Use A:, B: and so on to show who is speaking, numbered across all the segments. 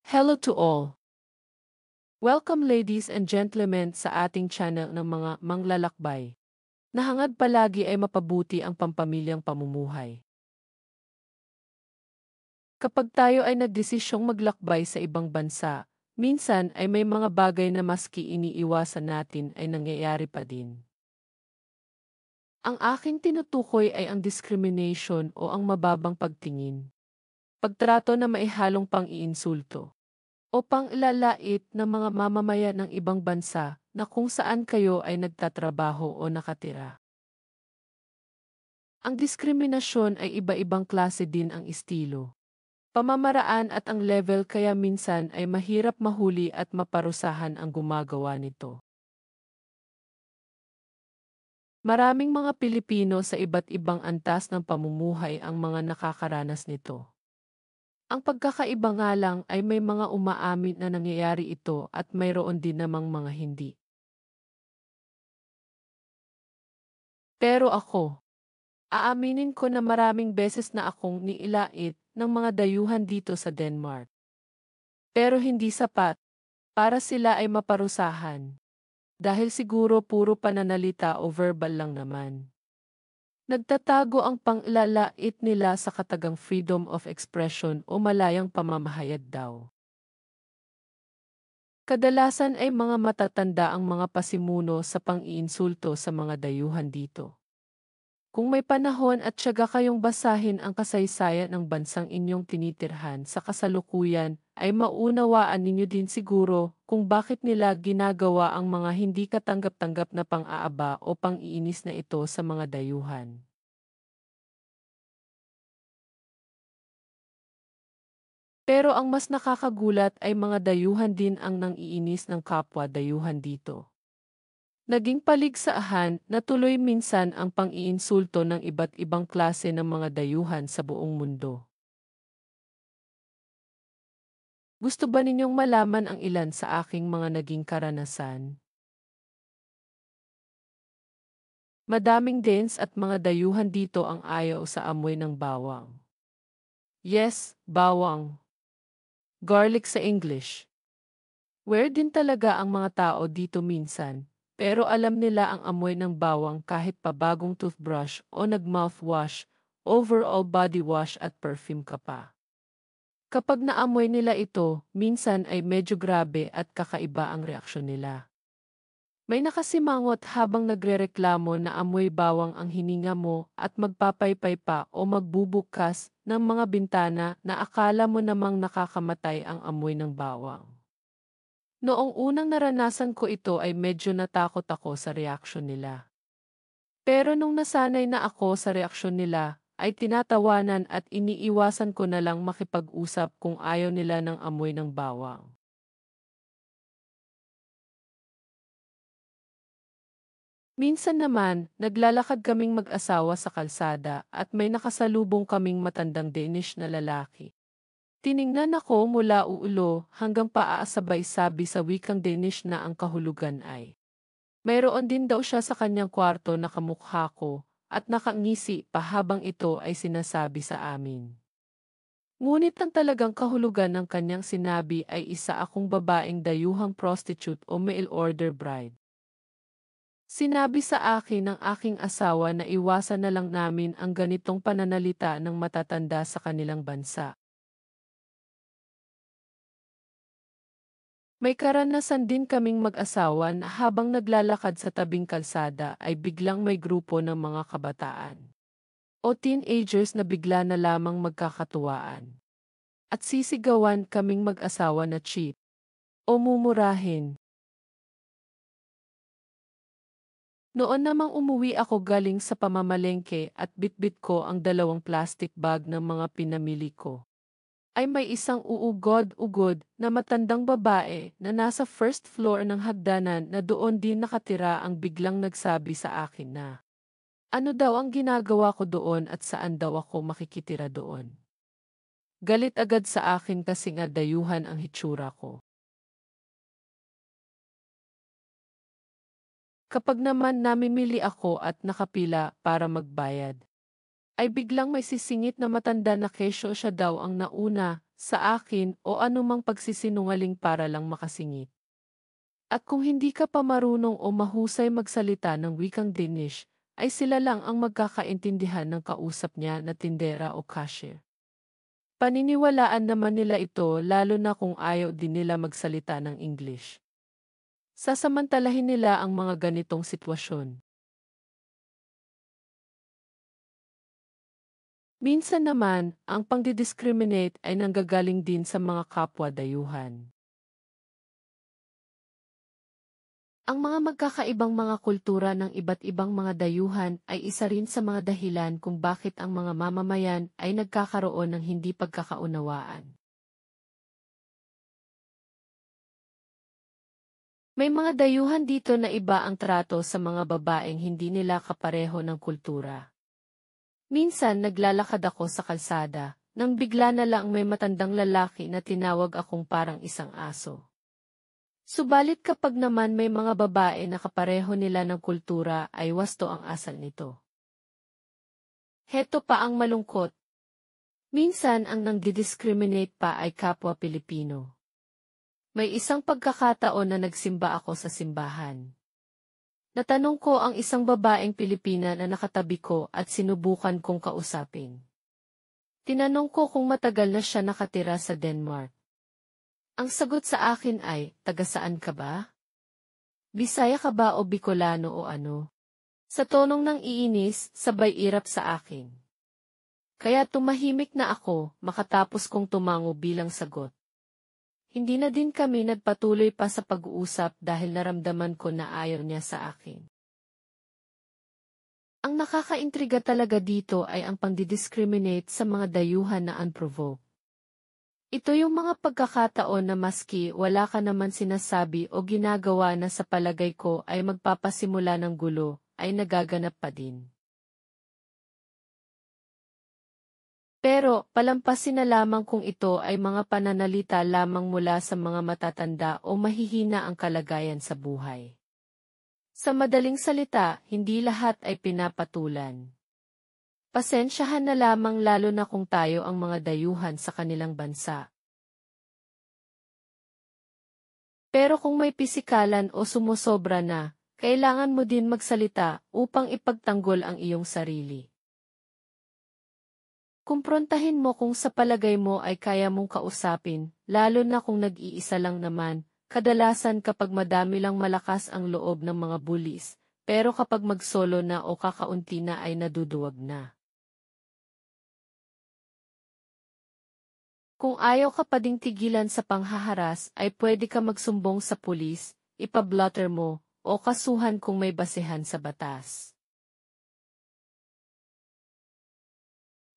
A: Hello to all. Welcome ladies and gentlemen sa ating channel ng mga manglalakbay. Na hangad palagi ay mapabuti ang pampamilyang pamumuhay. Kapag tayo ay nagdesisyong maglakbay sa ibang bansa, minsan ay may mga bagay na maski iniiwasan natin ay nangyayari pa din. Ang aking tinutukoy ay ang discrimination o ang mababang pagtingin. Pagtrato na maihalong pang-iinsulto o pang-ilalait ng mga mamamayan ng ibang bansa na kung saan kayo ay nagtatrabaho o nakatira. Ang diskriminasyon ay iba-ibang klase din ang estilo, pamamaraan at ang level kaya minsan ay mahirap mahuli at maparusahan ang gumagawa nito. Maraming mga Pilipino sa iba't ibang antas ng pamumuhay ang mga nakakaranas nito. Ang pagkakaiba nga lang ay may mga umaamin na nangyayari ito at mayroon din namang mga hindi. Pero ako, aaminin ko na maraming beses na akong niilait ng mga dayuhan dito sa Denmark. Pero hindi sapat para sila ay maparusahan. Dahil siguro puro pananalita o verbal lang naman. Nagtatago ang pang-ilalait nila sa katagang freedom of expression o malayang pamamahayag daw. Kadalasan ay mga matatanda ang mga pasimuno sa pang-iinsulto sa mga dayuhan dito. Kung may panahon at tiyaga kayong basahin ang kasaysayan ng bansang inyong tinitirhan sa kasalukuyan, ay maunawaan ninyo din siguro kung bakit nila ginagawa ang mga hindi katanggap-tanggap na pang-aaba o pang-iinis na ito sa mga dayuhan. Pero ang mas nakakagulat ay mga dayuhan din ang nang-iinis ng kapwa dayuhan dito. Naging paligsahan na tuloy minsan ang pang-iinsulto ng iba't ibang klase ng mga dayuhan sa buong mundo. Gusto ba ninyong malaman ang ilan sa aking mga naging karanasan? Madaming dens at mga dayuhan dito ang ayaw sa amoy ng bawang. Yes, bawang. Garlic sa English. Weird din talaga ang mga tao dito minsan, pero alam nila ang amoy ng bawang kahit pa bagong toothbrush o nag-mouthwash, overall body wash at perfume ka pa. Kapag naamoy nila ito, minsan ay medyo grabe at kakaiba ang reaksyon nila. May nakasimangot habang nagrereklamo na amoy bawang ang hininga mo at magpapaypay pa o magbubukas ng mga bintana na akala mo namang nakakamatay ang amoy ng bawang. Noong unang naranasan ko ito ay medyo natakot ako sa reaksyon nila. Pero nung nasanay na ako sa reaksyon nila, ay tinatawanan at iniiwasan ko na lang makipag-usap kung ayaw nila ng amoy ng bawang. Minsan naman, naglalakad kaming mag-asawa sa kalsada at may nakasalubong kaming matandang Danish na lalaki. Tiningnan ako mula ulo hanggang paa sabay sabi sa wikang Danish na ang kahulugan ay. Mayroon din daw siya sa kanyang kwarto na kamukha ko at nakangisi pa habang ito ay sinasabi sa amin. Ngunit ang talagang kahulugan ng kanyang sinabi ay isa akong babaeng dayuhang prostitute o mail order bride. Sinabi sa akin ng aking asawa na iwasan na lang namin ang ganitong pananalita ng matatanda sa kanilang bansa. May karanasan din kaming mag-asawa na habang naglalakad sa tabing kalsada ay biglang may grupo ng mga kabataan o teenagers na bigla na lamang magkakatuwaan. At sisigawan kaming mag-asawa na cheat o mumurahin. Noon namang umuwi ako galing sa pamamalengke at bitbit ko ang 2 plastic bag ng mga pinamili ko. Ay may isang uugod-ugod na matandang babae na nasa first floor ng hagdanan na doon din nakatira ang biglang nagsabi sa akin na, ano daw ang ginagawa ko doon at saan daw ako makikitira doon. Galit agad sa akin kasi nga dayuhan ang hitsura ko. Kapag naman namimili ako at nakapila para magbayad, ay biglang may sisingit na matanda na kesyo siya daw ang nauna, sa akin o anumang pagsisinungaling para lang makasingit. At kung hindi ka pa marunong o mahusay magsalita ng wikang Danish, ay sila lang ang magkakaintindihan ng kausap niya na tindera o cashier. Paniniwalaan naman nila ito lalo na kung ayaw din nila magsalita ng English. Sasamantalahin nila ang mga ganitong sitwasyon. Minsan naman, ang pangdidiscriminate ay nanggagaling din sa mga kapwa dayuhan. Ang mga magkakaibang mga kultura ng iba't ibang mga dayuhan ay isa rin sa mga dahilan kung bakit ang mga mamamayan ay nagkakaroon ng hindi pagkakaunawaan. May mga dayuhan dito na iba ang trato sa mga babaeng hindi nila kapareho ng kultura. Minsan naglalakad ako sa kalsada, nang bigla na lang may matandang lalaki na tinawag akong parang isang aso. Subalit kapag naman may mga babae na kapareho nila ng kultura ay wasto ang asal nito. Heto pa ang malungkot. Minsan ang nangdidiscriminate pa ay kapwa Pilipino. May isang pagkakataon na nagsimba ako sa simbahan. Natanong ko ang isang babaeng Pilipina na nakatabi ko at sinubukan kong kausapin. Tinanong ko kung matagal na siya nakatira sa Denmark. Ang sagot sa akin ay, taga saan ka ba? Bisaya ka ba o Bicolano o ano? Sa tonong ng iinis, sabay irap sa akin. Kaya tumahimik na ako, makatapos kong tumango bilang sagot. Hindi na din kami nagpatuloy pa sa pag-uusap dahil naramdaman ko na ayaw niya sa akin. Ang nakakaintriga talaga dito ay ang pangdidiscriminate sa mga dayuhan na unprovoked. Ito yung mga pagkakataon na maski wala ka naman sinasabi o ginagawa na sa palagay ko ay magpapasimula ng gulo, ay nagaganap pa din. Pero, palampasin na lamang kung ito ay mga pananalita lamang mula sa mga matatanda o mahihina ang kalagayan sa buhay. Sa madaling salita, hindi lahat ay pinapatulan. Pasensyahan na lamang lalo na kung tayo ang mga dayuhan sa kanilang bansa. Pero kung may pisikalan o sumusobra na, kailangan mo din magsalita upang ipagtanggol ang iyong sarili. Kumprontahin mo kung sa palagay mo ay kaya mong kausapin, lalo na kung nag-iisa lang naman, kadalasan kapag madami lang malakas ang loob ng mga bullies, pero kapag mag-solo na o kakaunti na ay naduduwag na. Kung ayaw ka pa ding tigilan sa panghaharas ay pwede ka magsumbong sa pulis, ipablotter mo, o kasuhan kung may basehan sa batas.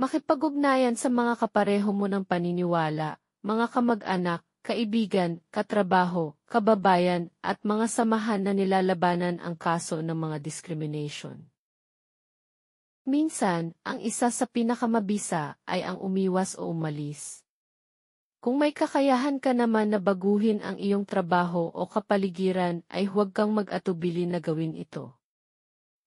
A: Makipag-ugnayan sa mga kapareho mo ng paniniwala, mga kamag-anak, kaibigan, katrabaho, kababayan, at mga samahan na nilalabanan ang kaso ng mga discrimination. Minsan, ang isa sa pinakamabisa ay ang umiwas o umalis. Kung may kakayahan ka naman na baguhin ang iyong trabaho o kapaligiran ay huwag kang mag-atubili na gawin ito.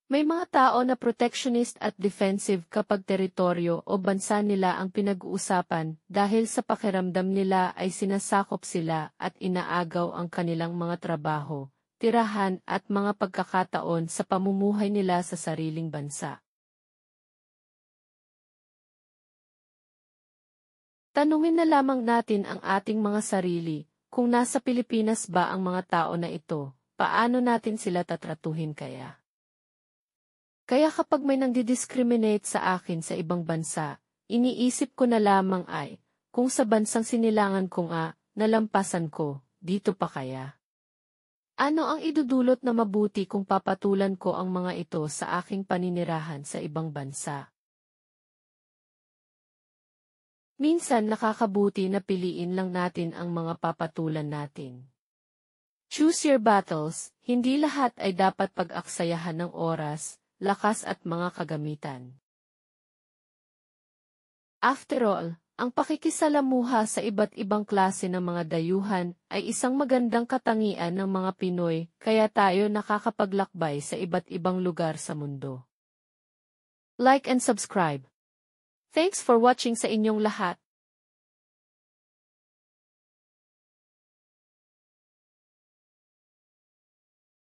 A: May mga tao na protectionist at defensive kapag teritoryo o bansa nila ang pinag-uusapan dahil sa pakiramdam nila ay sinasakop sila at inaagaw ang kanilang mga trabaho, tirahan at mga pagkakataon sa pamumuhay nila sa sariling bansa. Tanungin na lamang natin ang ating mga sarili, kung nasa Pilipinas ba ang mga tao na ito, paano natin sila tatratuhin kaya? Kaya kapag may nangdidiscriminate sa akin sa ibang bansa, iniisip ko na lamang ay, kung sa bansang sinilangan ko nga, nalampasan ko, dito pa kaya? Ano ang idudulot na mabuti kung papatulan ko ang mga ito sa aking paninirahan sa ibang bansa? Minsan nakakabuti na piliin lang natin ang mga papatulan natin. Choose your battles, hindi lahat ay dapat pag-aksayahan ng oras, lakas at mga kagamitan. After all, ang pakikisalamuha sa iba't ibang klase ng mga dayuhan ay isang magandang katangian ng mga Pinoy, kaya tayo nakakapaglakbay sa iba't ibang lugar sa mundo. Like and subscribe. Thanks for watching sa inyong lahat.